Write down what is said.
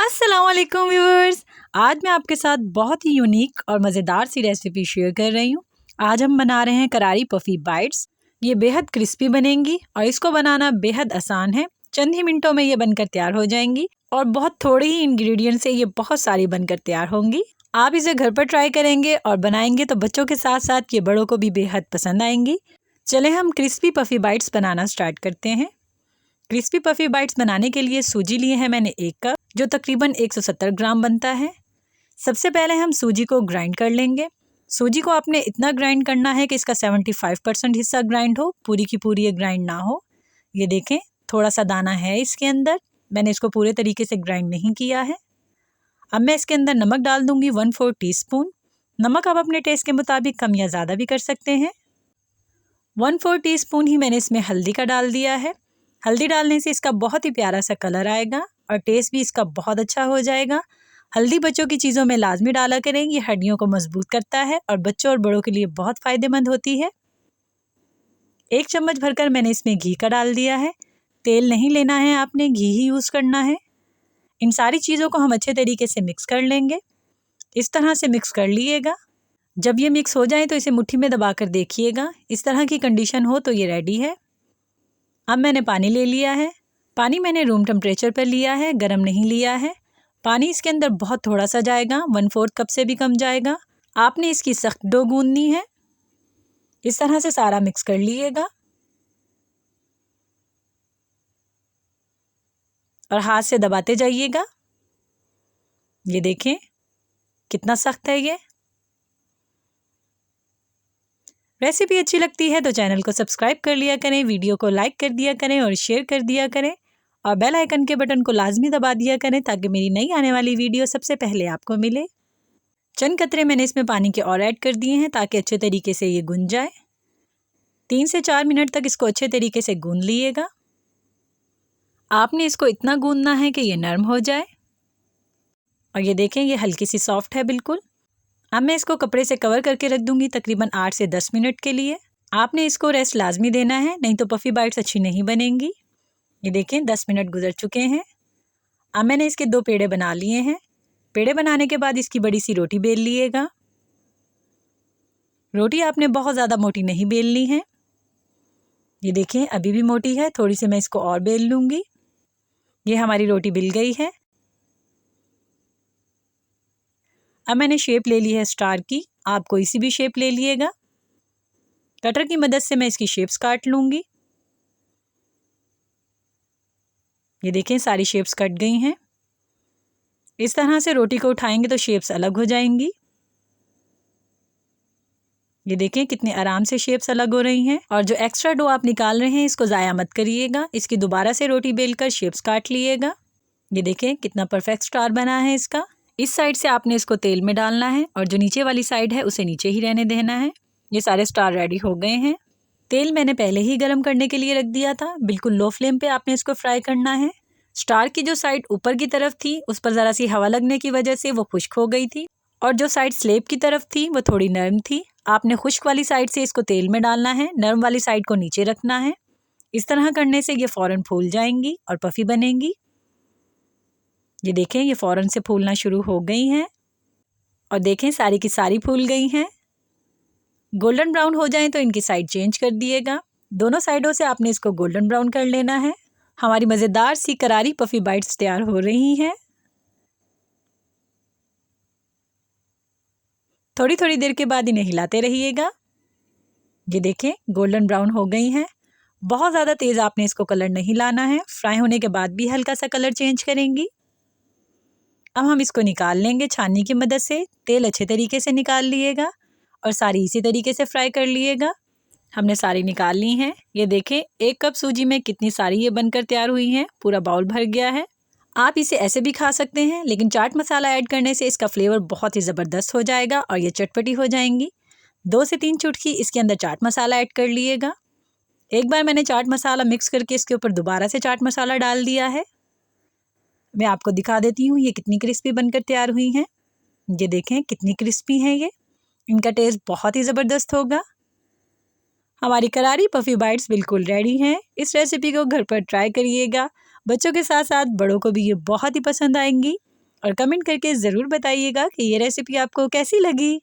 अस्सलाम वालेकुम व्यूअर्स। आज मैं आपके साथ बहुत ही यूनिक और मज़ेदार सी रेसिपी शेयर कर रही हूँ। आज हम बना रहे हैं करारी पफ़ी बाइट्स। ये बेहद क्रिस्पी बनेंगी और इसको बनाना बेहद आसान है। चंद ही मिनटों में ये बनकर तैयार हो जाएंगी और बहुत थोड़े ही इंग्रेडिएंट से ये बहुत सारी बनकर तैयार होंगी। आप इसे घर पर ट्राई करेंगे और बनाएंगे तो बच्चों के साथ साथ ये बड़ों को भी बेहद पसंद आएंगी। चलें हम क्रिस्पी पफ़ी बाइट्स बनाना स्टार्ट करते हैं। क्रिस्पी पफ़ी बाइट्स बनाने के लिए सूजी लिए हैं मैंने 1 कप, जो तकरीबन 170 ग्राम बनता है। सबसे पहले हम सूजी को ग्राइंड कर लेंगे। सूजी को आपने इतना ग्राइंड करना है कि इसका 75% हिस्सा ग्राइंड हो, पूरी की पूरी ये ग्राइंड ना हो। ये देखें, थोड़ा सा दाना है इसके अंदर। मैंने इसको पूरे तरीके से ग्राइंड नहीं किया है। अब मैं इसके अंदर नमक डाल दूंगी 1/4 टीस्पून। नमक आप अपने टेस्ट के मुताबिक कम या ज़्यादा भी कर सकते हैं। 1/4 टीस्पून ही मैंने इसमें हल्दी का डाल दिया है। हल्दी डालने से इसका बहुत ही प्यारा सा कलर आएगा और टेस्ट भी इसका बहुत अच्छा हो जाएगा। हल्दी बच्चों की चीज़ों में लाजमी डाला करें, ये हड्डियों को मजबूत करता है और बच्चों और बड़ों के लिए बहुत फ़ायदेमंद होती है। 1 चम्मच भरकर मैंने इसमें घी का डाल दिया है। तेल नहीं लेना है, आपने घी ही यूज़ करना है। इन सारी चीज़ों को हम अच्छे तरीके से मिक्स कर लेंगे। इस तरह से मिक्स कर लीजिएगा। जब ये मिक्स हो जाए तो इसे मुट्ठी में दबा कर देखिएगा। इस तरह की कंडीशन हो तो ये रेडी है। अब मैंने पानी ले लिया है। पानी मैंने रूम टेम्परेचर पर लिया है, गरम नहीं लिया है। पानी इसके अंदर बहुत थोड़ा सा जाएगा, 1/4 कप से भी कम जाएगा। आपने इसकी सख्त डो गूंदनी है। इस तरह से सारा मिक्स कर लीजिएगा और हाथ से दबाते जाइएगा। ये देखें कितना सख्त है ये। रेसिपी अच्छी लगती है तो चैनल को सब्सक्राइब कर लिया करें, वीडियो को लाइक कर दिया करें और शेयर कर दिया करें और बेल आइकन के बटन को लाजमी दबा दिया करें ताकि मेरी नई आने वाली वीडियो सबसे पहले आपको मिले। चंद कतरे मैंने इसमें पानी के और ऐड कर दिए हैं ताकि अच्छे तरीके से ये गूंज जाए। 3 से 4 मिनट तक इसको अच्छे तरीके से गूंद लीजिएगा। आपने इसको इतना गूंदना है कि ये नरम हो जाए और ये देखें ये हल्की सी सॉफ्ट है बिल्कुल। अब मैं इसको कपड़े से कवर करके रख दूंगी तकरीबन 8 से 10 मिनट के लिए। आपने इसको रेस्ट लाजमी देना है, नहीं तो पफ़ी बाइट्स अच्छी नहीं बनेंगी। ये देखें 10 मिनट गुजर चुके हैं। अब मैंने इसके 2 पेड़े बना लिए हैं। पेड़े बनाने के बाद इसकी बड़ी सी रोटी बेल लीजिएगा। रोटी आपने बहुत ज़्यादा मोटी नहीं बेलनी है। ये देखें अभी भी मोटी है, थोड़ी सी मैं इसको और बेल लूँगी। ये हमारी रोटी बिल गई है। अब मैंने शेप ले ली है स्टार की। आप कोई सी भी शेप ले लीजिएगा। कटर की मदद से मैं इसकी शेप्स काट लूँगी। ये देखें सारी शेप्स कट गई हैं। इस तरह से रोटी को उठाएंगे तो शेप्स अलग हो जाएंगी। ये देखें कितने आराम से शेप्स अलग हो रही हैं। और जो एक्स्ट्रा डो आप निकाल रहे हैं इसको ज़ाया मत करिएगा। इसकी दोबारा से रोटी बेलकर शेप्स काट लीजिएगा। ये देखें कितना परफेक्ट स्टार बना है इसका। इस साइड से आपने इसको तेल में डालना है और जो नीचे वाली साइड है उसे नीचे ही रहने देना है। ये सारे स्टार रेडी हो गए हैं। तेल मैंने पहले ही गर्म करने के लिए रख दिया था। बिल्कुल लो फ्लेम पे आपने इसको फ्राई करना है। स्टार की जो साइड ऊपर की तरफ थी उस पर ज़रा सी हवा लगने की वजह से वो खुश्क हो गई थी और जो साइड स्लेब की तरफ थी वो थोड़ी नरम थी। आपने खुश्क वाली साइड से इसको तेल में डालना है, नरम वाली साइड को नीचे रखना है। इस तरह करने से ये फ़ौरन फूल जाएंगी और पफ़ी बनेंगी। ये देखें ये फ़ौरन से फूलना शुरू हो गई हैं और देखें सारी की सारी फूल गई हैं। गोल्डन ब्राउन हो जाएं तो इनकी साइड चेंज कर दिएगा। दोनों साइडों से आपने इसको गोल्डन ब्राउन कर लेना है। हमारी मज़ेदार सी करारी पफ़ी बाइट्स तैयार हो रही हैं। थोड़ी थोड़ी देर के बाद इन्हें हिलाते रहिएगा। ये देखें गोल्डन ब्राउन हो गई हैं। बहुत ज़्यादा तेज़ आपने इसको कलर नहीं लाना है। फ्राई होने के बाद भी हल्का सा कलर चेंज करेंगी। अब हम इसको निकाल लेंगे छाननी की मदद से। तेल अच्छे तरीके से निकाल लिएगा और सारी इसी तरीके से फ्राई कर लिएगा। हमने सारी निकाल ली हैं। ये देखें 1 कप सूजी में कितनी सारी ये बनकर तैयार हुई हैं। पूरा बाउल भर गया है। आप इसे ऐसे भी खा सकते हैं, लेकिन चाट मसाला ऐड करने से इसका फ्लेवर बहुत ही ज़बरदस्त हो जाएगा और ये चटपटी हो जाएंगी। 2 से 3 चुटकी इसके अंदर चाट मसाला ऐड कर लिएगा। एक बार मैंने चाट मसाला मिक्स करके इसके ऊपर दोबारा से चाट मसाला डाल दिया है। मैं आपको दिखा देती हूँ ये कितनी क्रिस्पी बनकर तैयार हुई हैं। ये देखें कितनी क्रिस्पी हैं ये। इनका टेस्ट बहुत ही ज़बरदस्त होगा। हमारी करारी पफ़ी बाइट्स बिल्कुल रेडी हैं। इस रेसिपी को घर पर ट्राई करिएगा। बच्चों के साथ साथ बड़ों को भी ये बहुत ही पसंद आएंगी। और कमेंट करके ज़रूर बताइएगा कि ये रेसिपी आपको कैसी लगी।